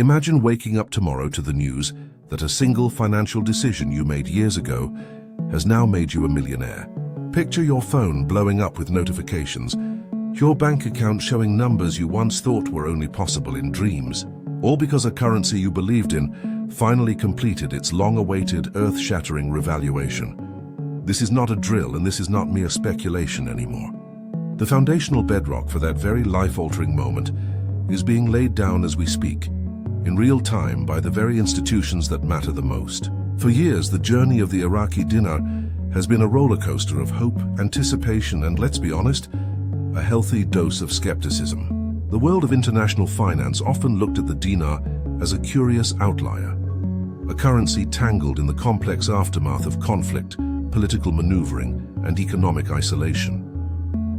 Imagine waking up tomorrow to the news that a single financial decision you made years ago has now made you a millionaire. Picture your phone blowing up with notifications, your bank account showing numbers you once thought were only possible in dreams, all because a currency you believed in finally completed its long-awaited, earth-shattering revaluation. This is not a drill, and this is not mere speculation anymore. The foundational bedrock for that very life-altering moment is being laid down as we speak, in real time by the very institutions that matter the most. For years, the journey of the Iraqi dinar has been a roller coaster of hope, anticipation, and, let's be honest, a healthy dose of skepticism. The world of international finance often looked at the dinar as a curious outlier, a currency tangled in the complex aftermath of conflict, political maneuvering, and economic isolation.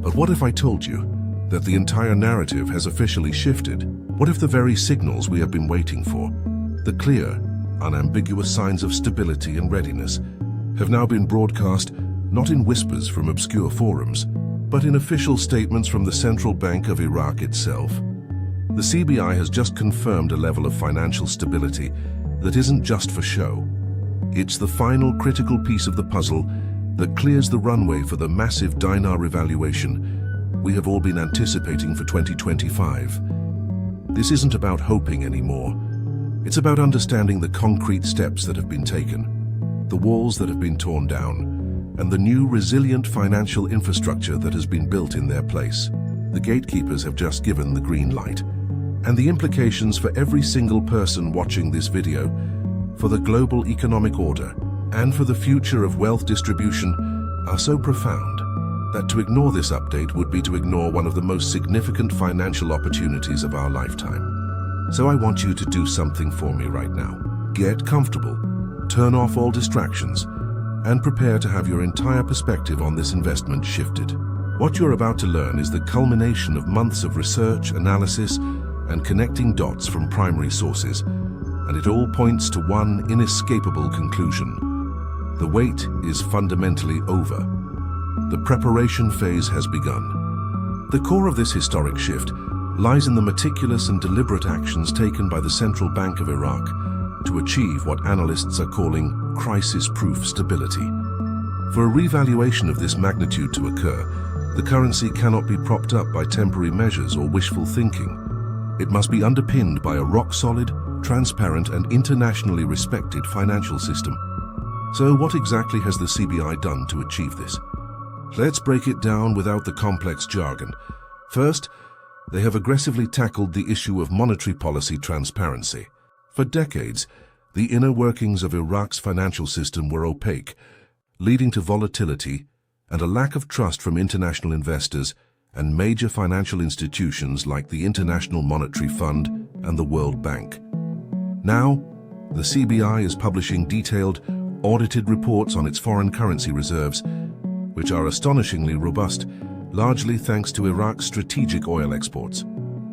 But what if I told you that the entire narrative has officially shifted? What if the very signals we have been waiting for, the clear, unambiguous signs of stability and readiness, have now been broadcast not in whispers from obscure forums, but in official statements from the Central Bank of Iraq itself? The CBI has just confirmed a level of financial stability that isn't just for show. It's the final critical piece of the puzzle that clears the runway for the massive dinar revaluation we have all been anticipating for 2025. This isn't about hoping anymore. It's about understanding the concrete steps that have been taken, the walls that have been torn down, and the new resilient financial infrastructure that has been built in their place. The gatekeepers have just given the green light, and the implications for every single person watching this video, for the global economic order, and for the future of wealth distribution are so profound that to ignore this update would be to ignore one of the most significant financial opportunities of our lifetime. So I want you to do something for me right now. Get comfortable, turn off all distractions, and prepare to have your entire perspective on this investment shifted. What you're about to learn is the culmination of months of research, analysis, and connecting dots from primary sources, and it all points to one inescapable conclusion. The wait is fundamentally over. The preparation phase has begun. The core of this historic shift lies in the meticulous and deliberate actions taken by the Central Bank of Iraq to achieve what analysts are calling crisis-proof stability. For a revaluation of this magnitude to occur, the currency cannot be propped up by temporary measures or wishful thinking. It must be underpinned by a rock-solid, transparent, and internationally respected financial system. So what exactly has the CBI done to achieve this? Let's break it down without the complex jargon. First, they have aggressively tackled the issue of monetary policy transparency. For decades, the inner workings of Iraq's financial system were opaque, leading to volatility and a lack of trust from international investors and major financial institutions like the International Monetary Fund and the World Bank. Now, the CBI is publishing detailed, audited reports on its foreign currency reserves, which are astonishingly robust, largely thanks to Iraq's strategic oil exports.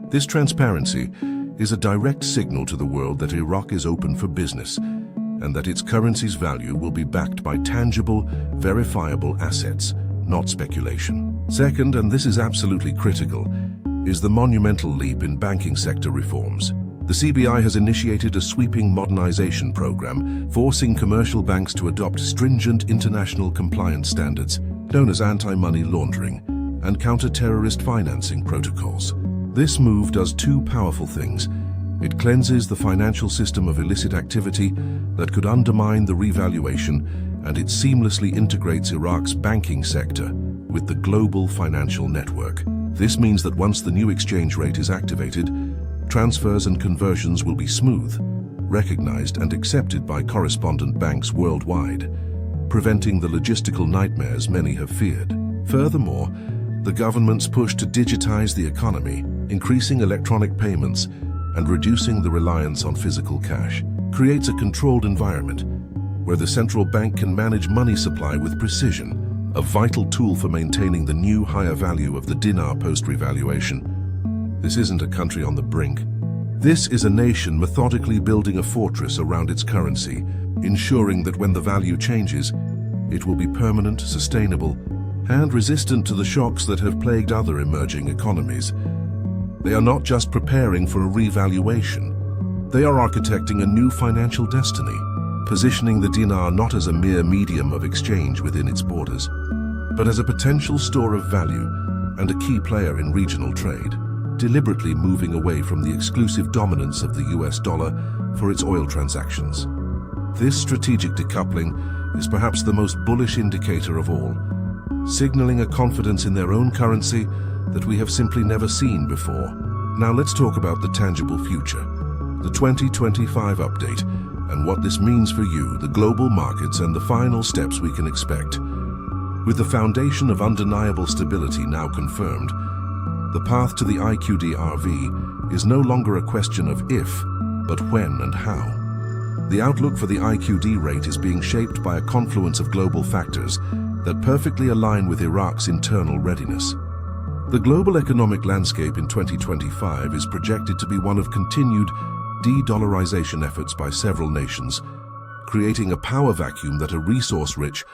This transparency is a direct signal to the world that Iraq is open for business and that its currency's value will be backed by tangible, verifiable assets, not speculation. Second, and this is absolutely critical, is the monumental leap in banking sector reforms. The CBI has initiated a sweeping modernization program, forcing commercial banks to adopt stringent international compliance standards, known as anti-money laundering and counter-terrorist financing protocols. This move does two powerful things. It cleanses the financial system of illicit activity that could undermine the revaluation, and it seamlessly integrates Iraq's banking sector with the global financial network. This means that once the new exchange rate is activated, transfers and conversions will be smooth, recognized and accepted by correspondent banks worldwide, preventing the logistical nightmares many have feared. Furthermore, the government's push to digitize the economy, increasing electronic payments, and reducing the reliance on physical cash, creates a controlled environment where the central bank can manage money supply with precision, a vital tool for maintaining the new higher value of the dinar post-revaluation. This isn't a country on the brink. This is a nation methodically building a fortress around its currency, ensuring that when the value changes, it will be permanent, sustainable, and resistant to the shocks that have plagued other emerging economies. They are not just preparing for a revaluation. They are architecting a new financial destiny, positioning the dinar not as a mere medium of exchange within its borders, but as a potential store of value and a key player in regional trade, deliberately moving away from the exclusive dominance of the US dollar for its oil transactions. This strategic decoupling is perhaps the most bullish indicator of all, signaling a confidence in their own currency that we have simply never seen before. Now let's talk about the tangible future, the 2025 update, and what this means for you, the global markets, and the final steps we can expect. With the foundation of undeniable stability now confirmed, the path to the IQD RV is no longer a question of if, but when and how. The outlook for the IQD rate is being shaped by a confluence of global factors that perfectly align with Iraq's internal readiness. The global economic landscape in 2025 is projected to be one of continued de-dollarization efforts by several nations, creating a power vacuum that a resource-rich,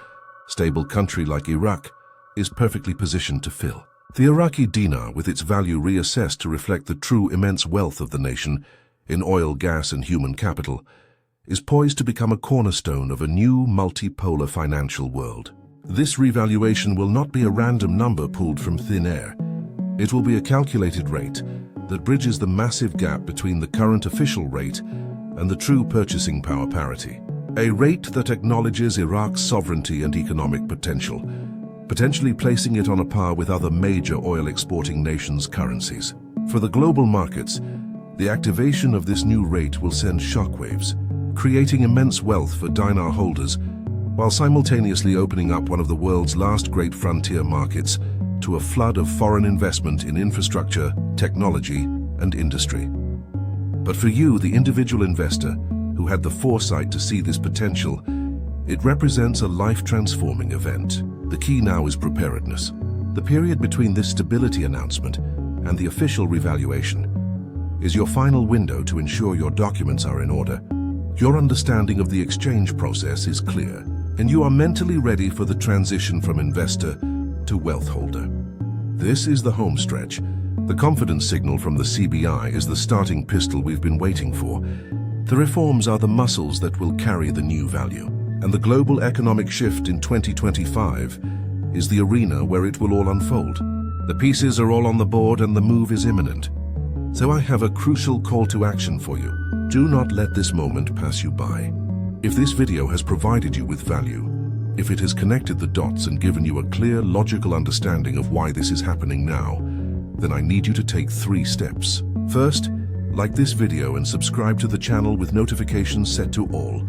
stable country like Iraq is perfectly positioned to fill. The Iraqi dinar, with its value reassessed to reflect the true immense wealth of the nation in oil, gas, and human capital, is poised to become a cornerstone of a new multipolar financial world. This revaluation will not be a random number pulled from thin air. It will be a calculated rate that bridges the massive gap between the current official rate and the true purchasing power parity. A rate that acknowledges Iraq's sovereignty and economic potential, potentially placing it on a par with other major oil-exporting nations' currencies. For the global markets, the activation of this new rate will send shockwaves, creating immense wealth for dinar holders, while simultaneously opening up one of the world's last great frontier markets to a flood of foreign investment in infrastructure, technology, and industry. But for you, the individual investor who had the foresight to see this potential, it represents a life-transforming event. The key now is preparedness. The period between this stability announcement and the official revaluation is your final window to ensure your documents are in order. Your understanding of the exchange process is clear, and you are mentally ready for the transition from investor to wealth holder. This is the home stretch. The confidence signal from the CBI is the starting pistol we've been waiting for. The reforms are the muscles that will carry the new value. And the global economic shift in 2025 is the arena where it will all unfold. The pieces are all on the board and the move is imminent. So I have a crucial call to action for you. Do not let this moment pass you by. If this video has provided you with value, if it has connected the dots and given you a clear, logical understanding of why this is happening now, then I need you to take 3 steps. First, like this video and subscribe to the channel with notifications set to all,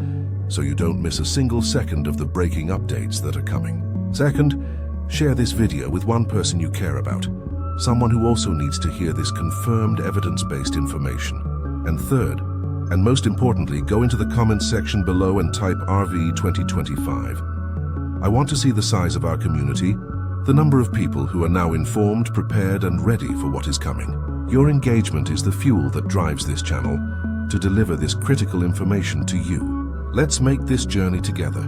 so you don't miss a single second of the breaking updates that are coming. Second, share this video with one person you care about, someone who also needs to hear this confirmed evidence-based information. And third, and most importantly, go into the comments section below and type RV 2025. I want to see the size of our community, the number of people who are now informed, prepared, and ready for what is coming. Your engagement is the fuel that drives this channel to deliver this critical information to you. Let's make this journey together.